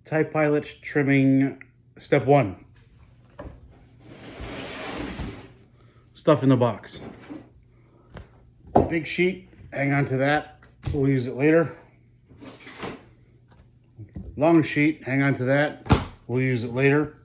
Type Pilot trimming step 1. Stuff in the box. Big sheet, hang on to that. We'll use it later. Long sheet, hang on to that. We'll use it later.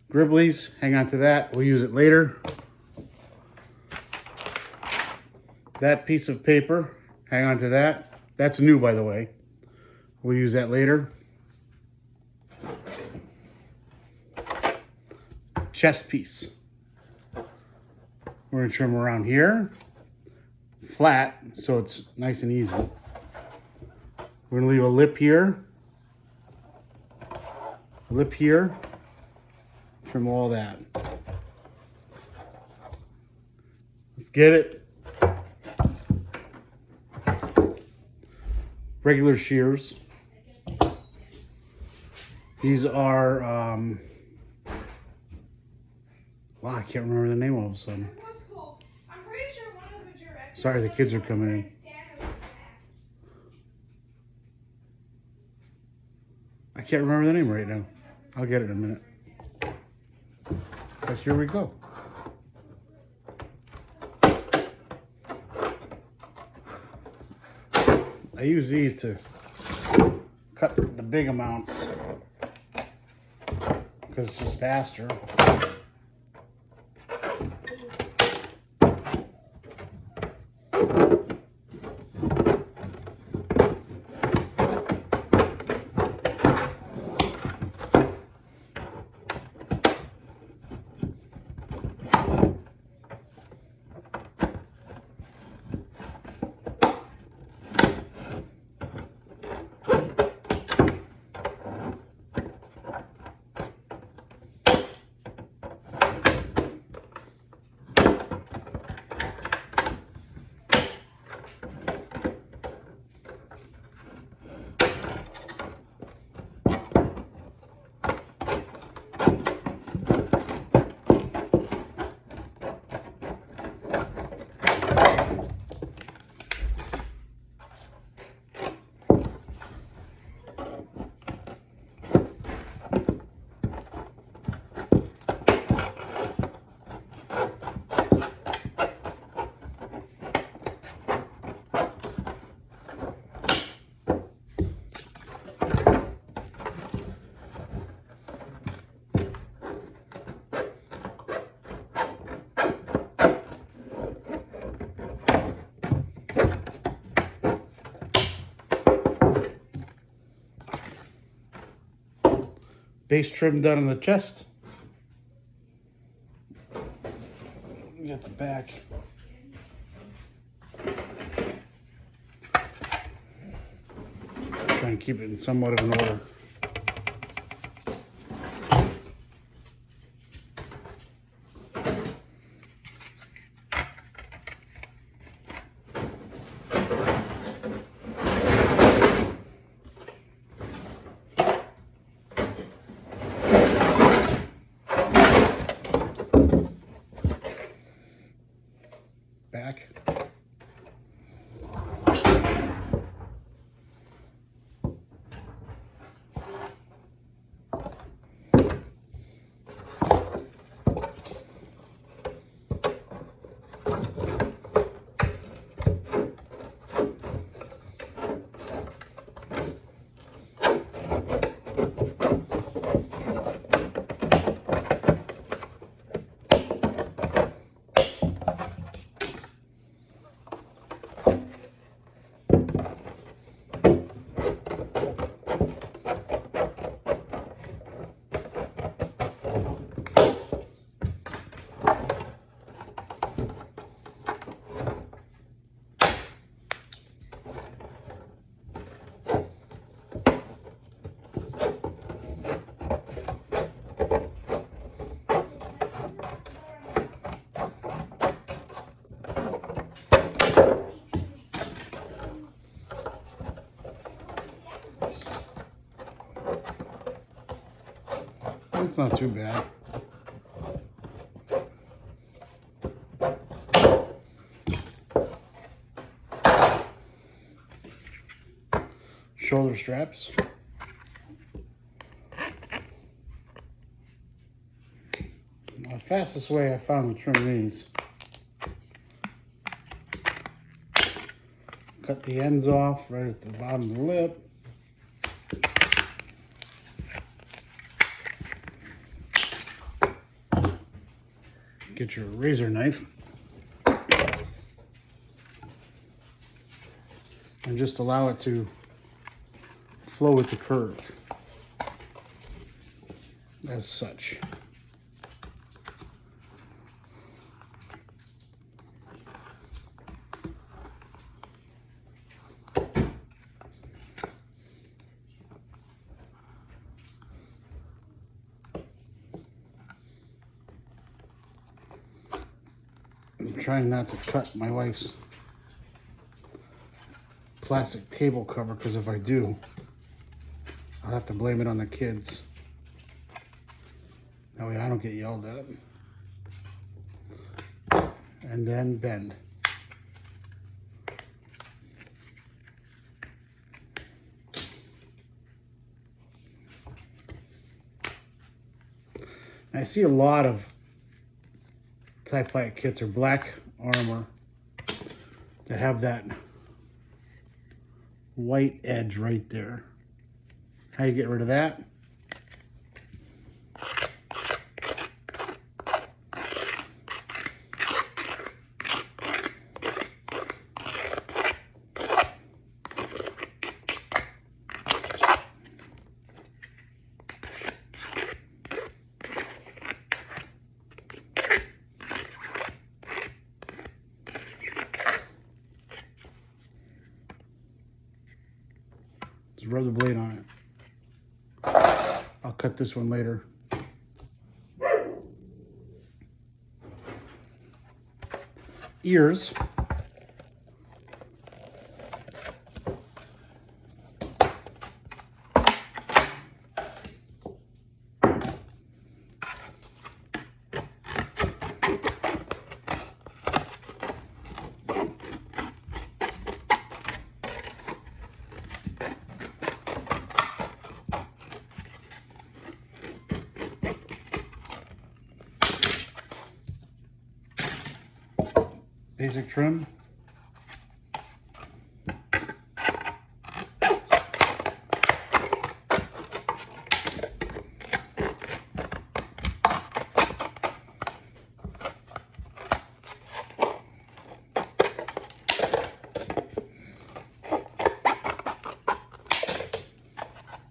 Gribblies, hang on to that. We'll use it later. That piece of paper, hang on to that. That's new, by the way. We'll use that later. Chest piece. We're going to trim around here. Flat, so it's nice and easy. We're going to leave a lip here. Lip here. Trim all that. Let's get it. Regular shears. These are, wow, I can't remember the name all of a sudden. Sorry, the kids are coming in. I can't remember the name right now. I'll get it in a minute. But here we go. I use these to cut the big amounts because it's just faster. Base trim done on the chest. Get the back. Try and keep it in somewhat of an order. Back. It's not too bad. shoulder straps. The fastest way I found to trim these, cut the ends off right at the bottom of the lip. Get your razor knife and just allow it to flow with the curve as such. I'm trying not to cut my wife's plastic table cover, because if I do, I'll have to blame it on the kids. That way I don't get yelled at. And then bend. I see a lot of tie-ply kits or black armor that have that white edge right there. How you get rid of that? Just rub the blade on it. I'll cut this one later. Ears. Basic trim.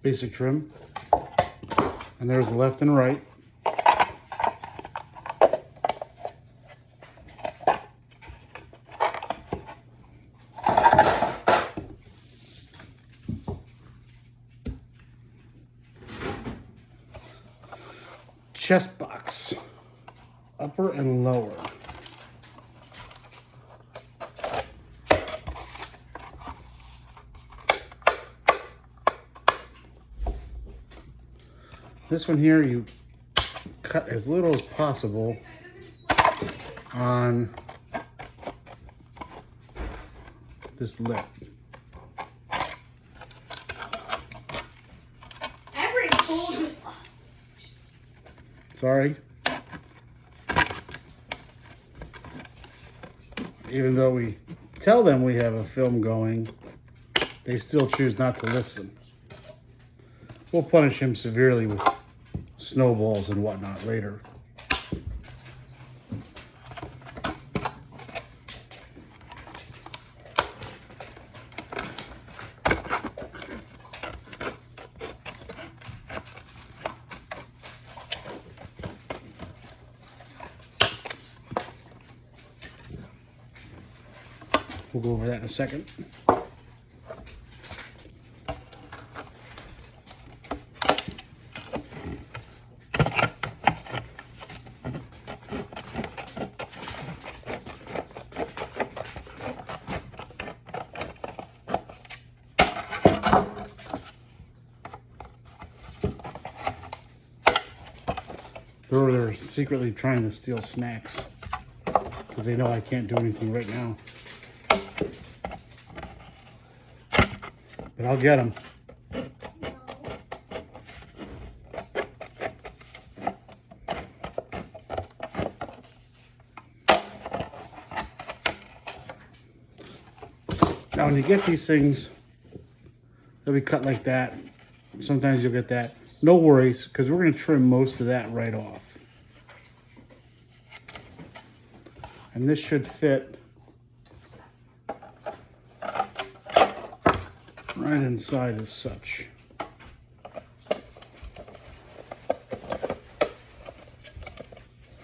Basic trim. And there's the left and right. Chest box, upper and lower. This one here, you cut as little as possible on this lip. Every fool just... Sorry. Even though we tell them we have a film going, they still choose not to listen. We'll punish him severely with snowballs and whatnot later. We'll go over that in a second. They're secretly trying to steal snacks because they know I can't do anything right now. But I'll get them. Now when you get these things, they'll be cut like that. Sometimes you'll get that. No worries, because we're going to trim most of that right off. And this should fit right inside as such.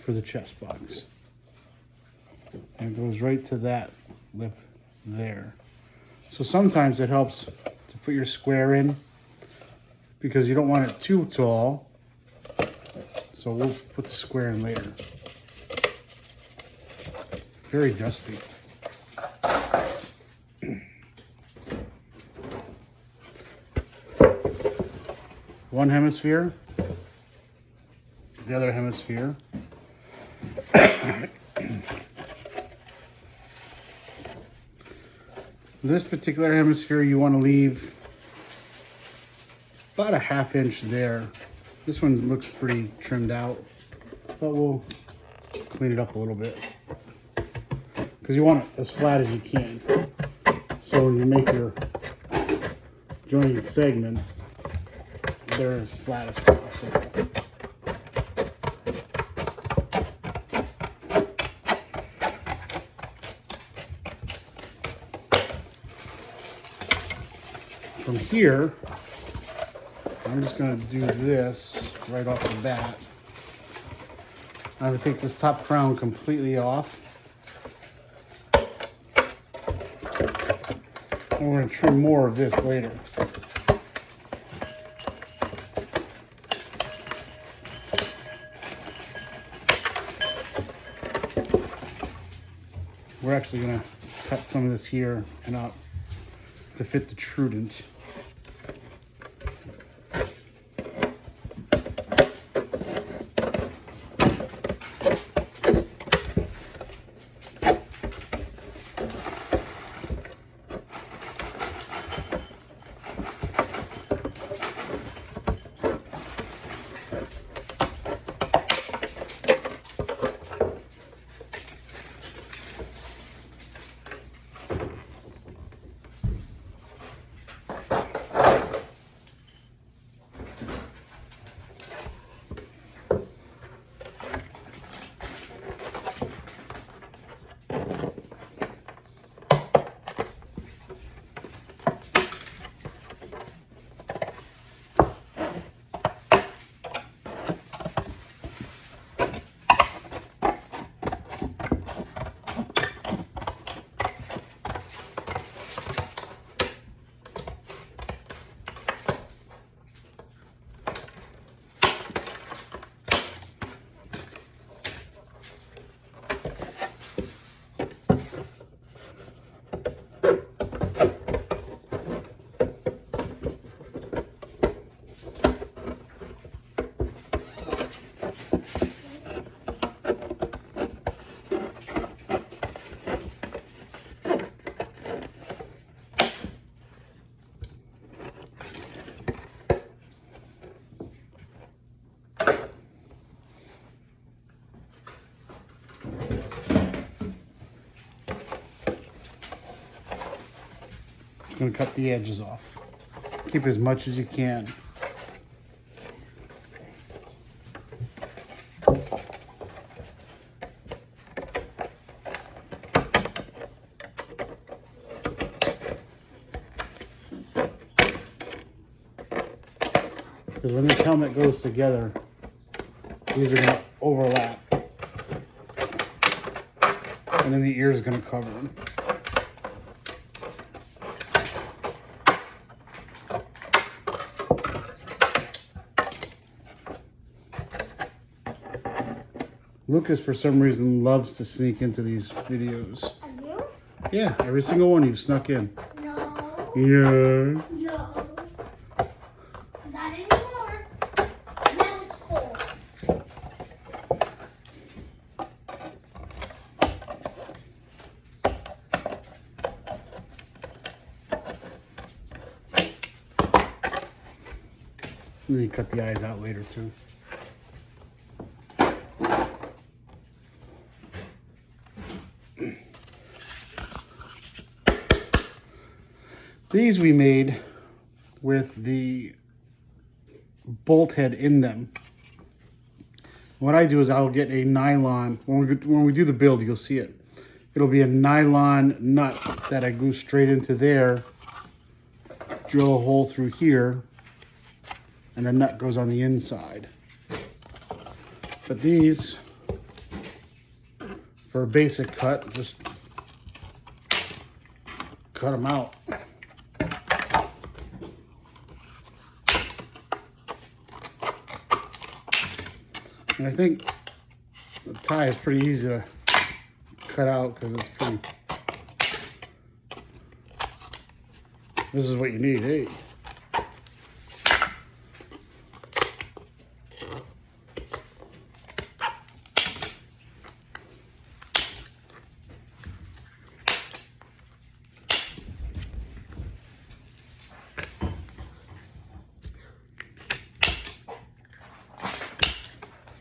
For the chest box. And it goes right to that lip there. So sometimes it helps to put your square in because you don't want it too tall. So we'll put the square in later. Very dusty. One hemisphere, the other hemisphere. This particular hemisphere you want to leave about a ½ inch there. This one looks pretty trimmed out, but we'll clean it up a little bit because you want it as flat as you can. So when you make your jointed segments, they're as flat as possible. From here, I'm just going to do this right off the bat. I'm going to take this top crown completely off. And we're going to trim more of this later. We're actually going to cut some of this here and up to fit the trudent. Going to cut the edges off. Keep as much as you can. Because when this helmet goes together, these are going to overlap. And then the ear is going to cover them. Lucas, for some reason, loves to sneak into these videos. I do? Yeah, every single one you've snuck in. No. Yeah. No. Not anymore. Now it's cold. Let me cut the eyes out later too. These we made with the bolt head in them. What I do is I'll get a nylon, when we do the build, you'll see it. It'll be a nylon nut that I glue straight into there, drill a hole through here, and the nut goes on the inside. But these, for a basic cut, just cut them out. And I think the tie is pretty easy to cut out because it's pretty. This is what you need, eh?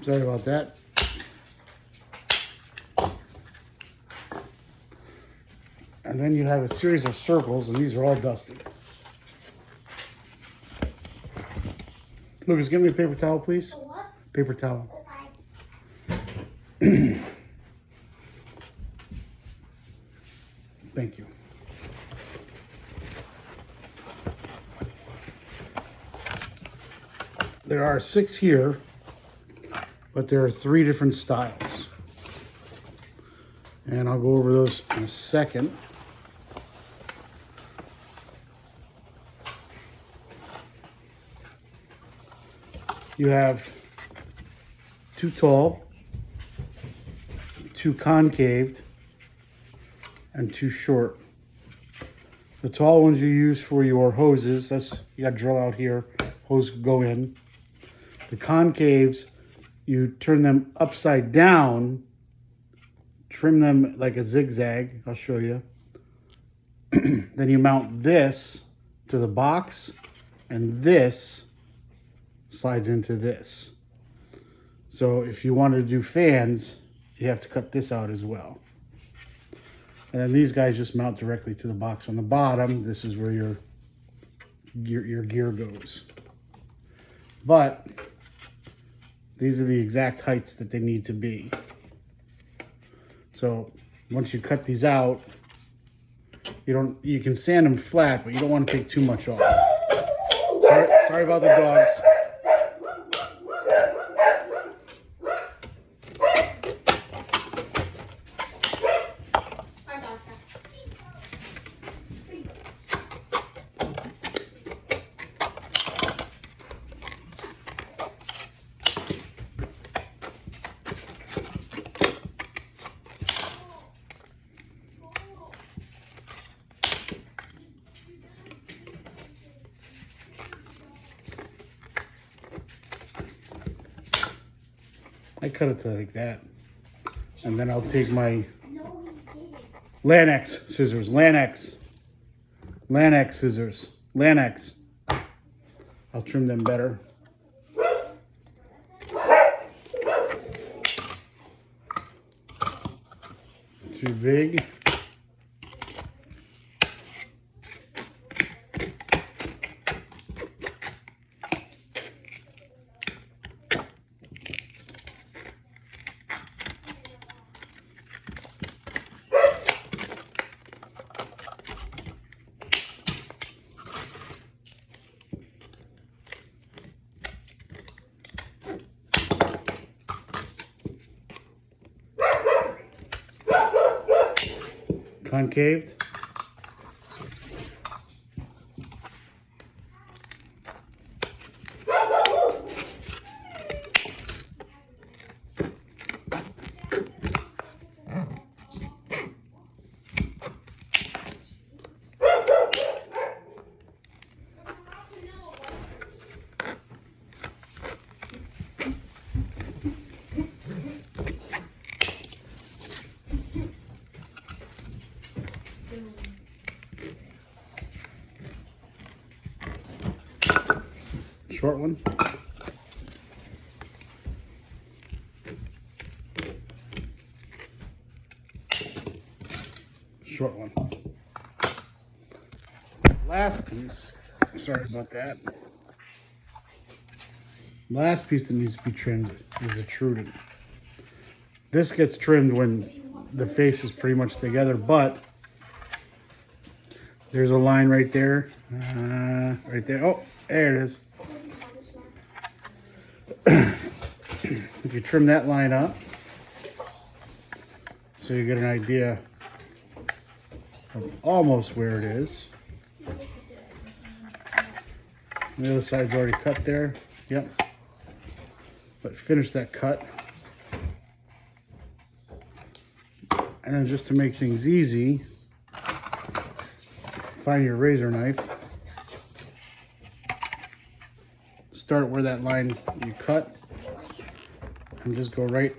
Sorry about that. And then you have a series of circles, and these are all dusted. Lucas, give me a paper towel, please. A what? Paper towel. Okay. Thank you. There are 6 here, but there are 3 different styles. And I'll go over those in a second. You have 2 tall, 2 concaved, and 2 short. The tall ones you use for your hoses, that's, you got to drill out here, hose go in. The concaves, you turn them upside down, trim them like a zigzag, I'll show you. Then you mount this to the box, and this slides into this. So if you want to do fans, you have to cut this out as well. And then these guys just mount directly to the box on the bottom. This is where your gear goes. But these are the exact heights that they need to be. So once you cut these out, you can sand them flat, but you don't want to take too much off. Sorry about the dogs. I got that. I cut it to like that. And then I'll take my No, he didn't. Lanex scissors, Lanex scissors, Lanex. I'll trim them better. Too big. Concaved. short one. Short one. Last piece, sorry about that. Last piece that needs to be trimmed is the trudent. This gets trimmed when the face is pretty much together, but there's a line right there. Right there. Oh, there it is. If you trim that line up, so you get an idea of almost where it is. The other side's already cut there. Yep. But finish that cut. And then just to make things easy, find your razor knife. Start where that line you cut. And just go right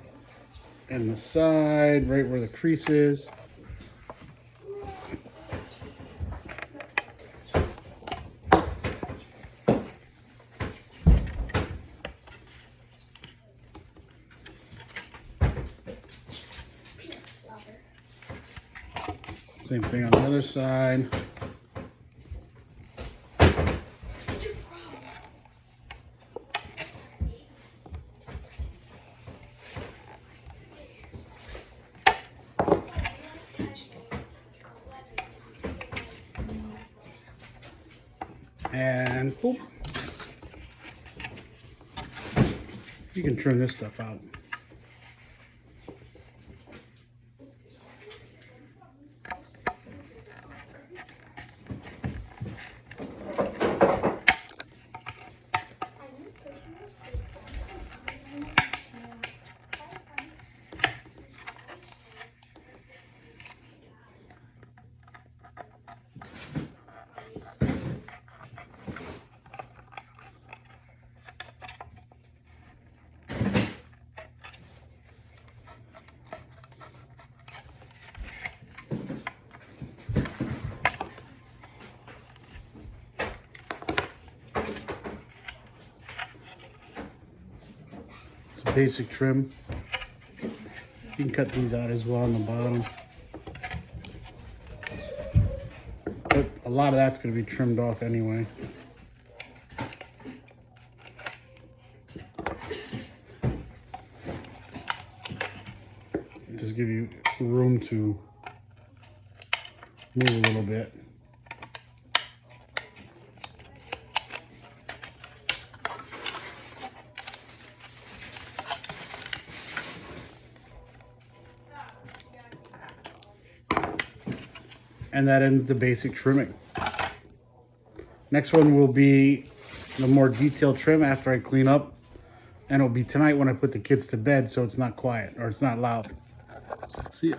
in the side, right where the crease is. Same thing on the other side. And boop. You can trim this stuff out. Basic trim. You can cut these out as well on the bottom. But a lot of that's going to be trimmed off anyway. Just give you room to move a little bit. And that ends the basic trimming. Next one will be the more detailed trim after I clean up. And it'll be tonight when I put the kids to bed so it's not quiet or it's not loud. See ya.